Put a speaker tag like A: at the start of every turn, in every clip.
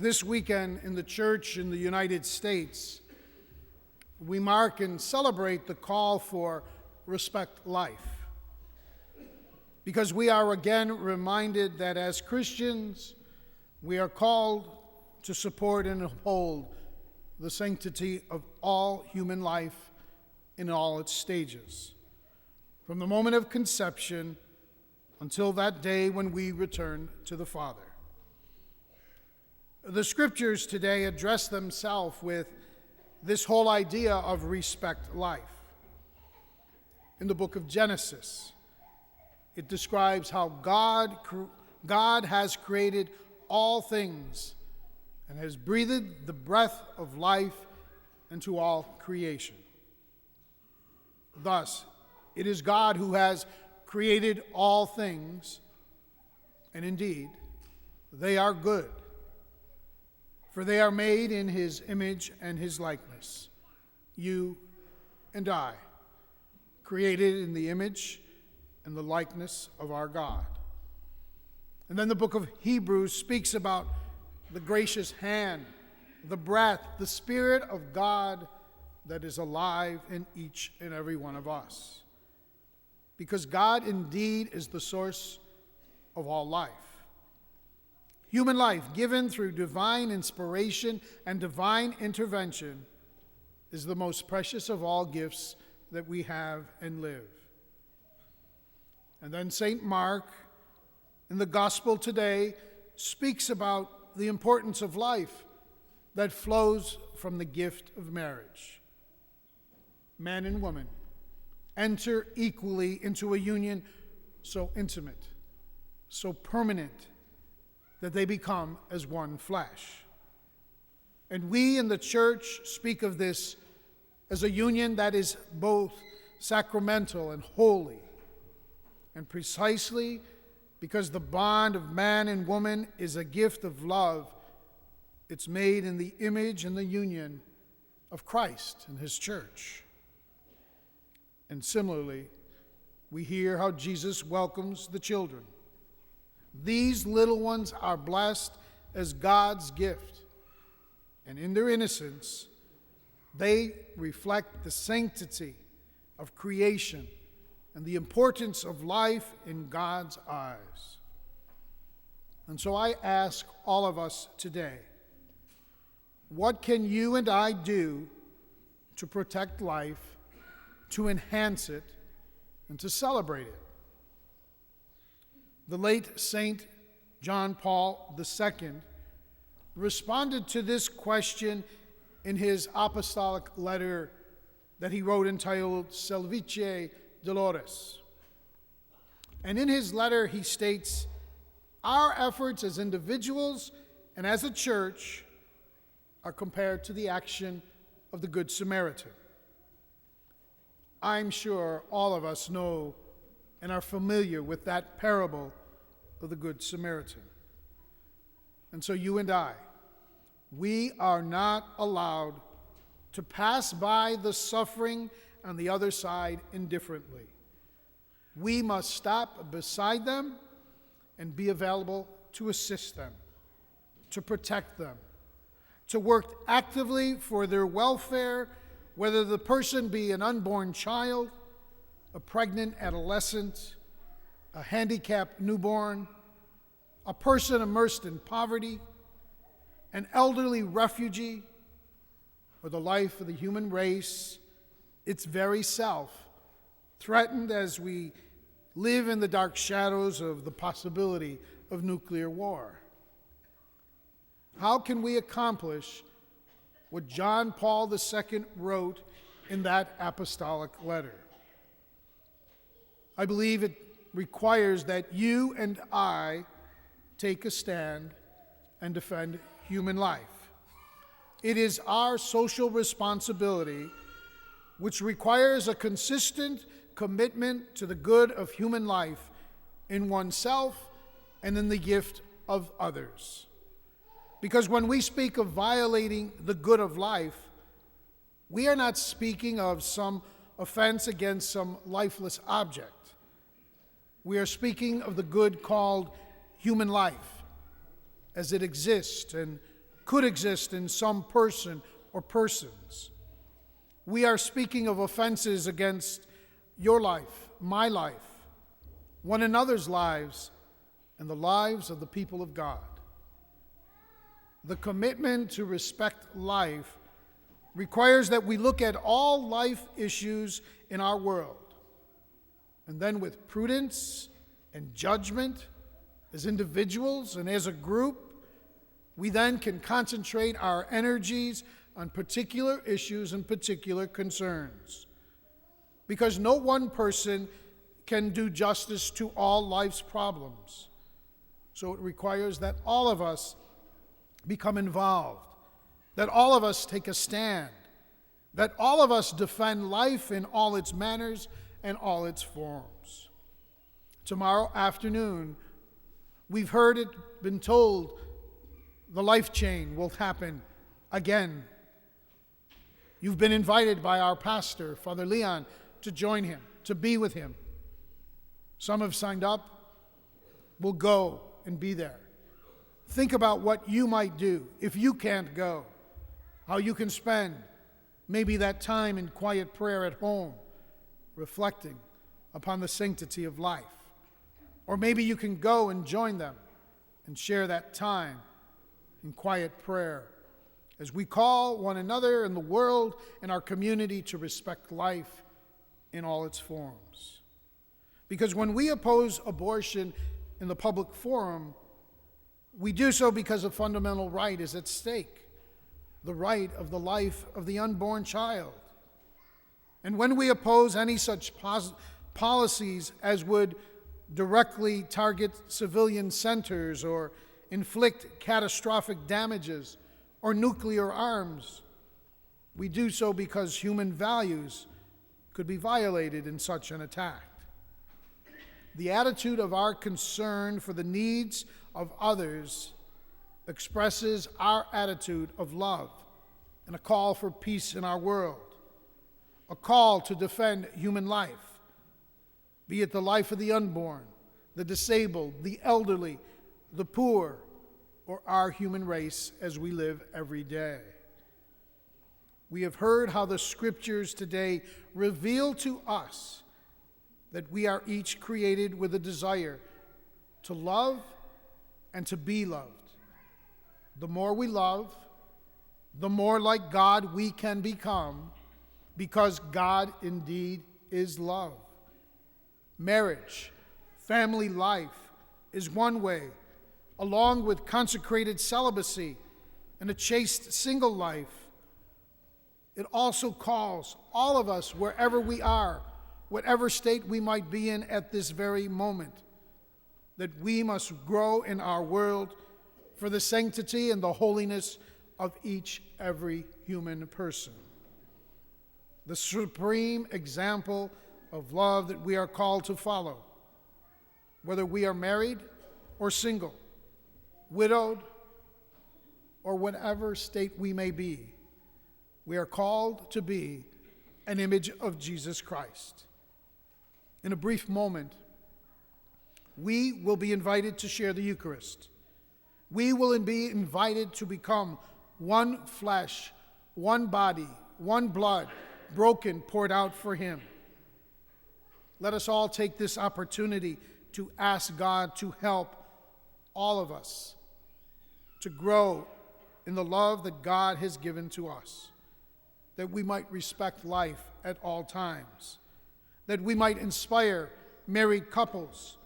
A: This weekend in the church in the United States, we mark and celebrate the call for respect life. Because we are again reminded that as Christians, we are called to support and uphold the sanctity of all human life in all its stages, from the moment of conception until that day when we return to the Father. The scriptures today address themselves with this whole idea of respect life. In the book of Genesis, it describes how God has created all things and has breathed the breath of life into all creation. Thus, it is God who has created all things, and indeed, they are good, for they are made in his image and his likeness. You and I, created in the image and the likeness of our God. And then the book of Hebrews speaks about the gracious hand, the breath, the Spirit of God that is alive in each and every one of us. Because God indeed is the source of all life. Human life, given through divine inspiration and divine intervention, is the most precious of all gifts that we have and live. And then St. Mark, in the gospel today, speaks about the importance of life that flows from the gift of marriage. Man and woman enter equally into a union so intimate, so permanent, that they become as one flesh. And we in the church speak of this as a union that is both sacramental and holy. And precisely because the bond of man and woman is a gift of love, it's made in the image and the union of Christ and his church. And similarly, we hear how Jesus welcomes the children. These little ones are blessed as God's gift, and in their innocence, they reflect the sanctity of creation and the importance of life in God's eyes. And so I ask all of us today, what can you and I do to protect life, to enhance it, and to celebrate it? The late Saint John Paul II responded to this question in his apostolic letter that he wrote entitled Salvifice Doloris. And in his letter he states, our efforts as individuals and as a church are compared to the action of the Good Samaritan. I'm sure all of us know and are familiar with that parable of the Good Samaritan. And so you and I, we are not allowed to pass by the suffering on the other side indifferently. We must stop beside them and be available to assist them, to protect them, to work actively for their welfare, whether the person be an unborn child, a pregnant adolescent, a handicapped newborn, a person immersed in poverty, an elderly refugee, or the life of the human race, its very self, threatened as we live in the dark shadows of the possibility of nuclear war. How can we accomplish what John Paul II wrote in that apostolic letter? I believe it requires that you and I take a stand and defend human life. It is our social responsibility, which requires a consistent commitment to the good of human life in oneself and in the gift of others. Because when we speak of violating the good of life, we are not speaking of some offense against some lifeless object. We are speaking of the good called human life as it exists and could exist in some person or persons. We are speaking of offenses against your life, my life, one another's lives, and the lives of the people of God. The commitment to respect life requires that we look at all life issues in our world, and then with prudence and judgment, as individuals and as a group, we then can concentrate our energies on particular issues and particular concerns. Because no one person can do justice to all life's problems. So it requires that all of us become involved, that all of us take a stand, that all of us defend life in all its manners and all its forms. Tomorrow afternoon, we've heard it been told the life chain will happen again. You've been invited by our pastor, Father Leon, to join him, to be with him. Some have signed up. We'll go and be there. Think about what you might do if you can't go, how you can spend maybe that time in quiet prayer at home, reflecting upon the sanctity of life. Or maybe you can go and join them and share that time in quiet prayer as we call one another in the world and our community to respect life in all its forms. Because when we oppose abortion in the public forum, we do so because a fundamental right is at stake, the right of the life of the unborn child. And when we oppose any such policies as would directly target civilian centers or inflict catastrophic damages or nuclear arms, we do so because human values could be violated in such an attack. The attitude of our concern for the needs of others expresses our attitude of love and a call for peace in our world, a call to defend human life, be it the life of the unborn, the disabled, the elderly, the poor, or our human race as we live every day. We have heard how the scriptures today reveal to us that we are each created with a desire to love and to be loved. The more we love, the more like God we can become, because God indeed is love. Marriage, family life is one way, along with consecrated celibacy and a chaste single life. It also calls all of us, wherever we are, whatever state we might be in at this very moment, that we must grow in our world for the sanctity and the holiness of every human person. The supreme example of love that we are called to follow, whether we are married or single, widowed, or whatever state we may be, we are called to be an image of Jesus Christ. In a brief moment, we will be invited to share the Eucharist. We will be invited to become one flesh, one body, one blood, broken, poured out for Him. Let us all take this opportunity to ask God to help all of us to grow in the love that God has given to us, that we might respect life at all times, that we might inspire married couples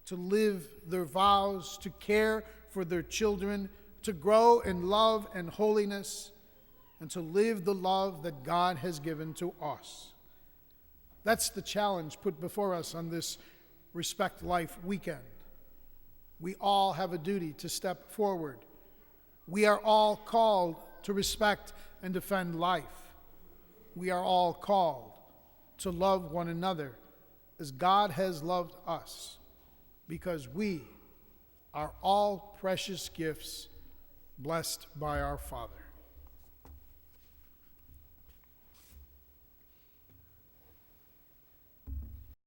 A: to live their vows, to care for their children, to grow in love and holiness, and to live the love that God has given to us. That's the challenge put before us on this Respect Life weekend. We all have a duty to step forward. We are all called to respect and defend life. We are all called to love one another as God has loved us, because we are all precious gifts blessed by our Father.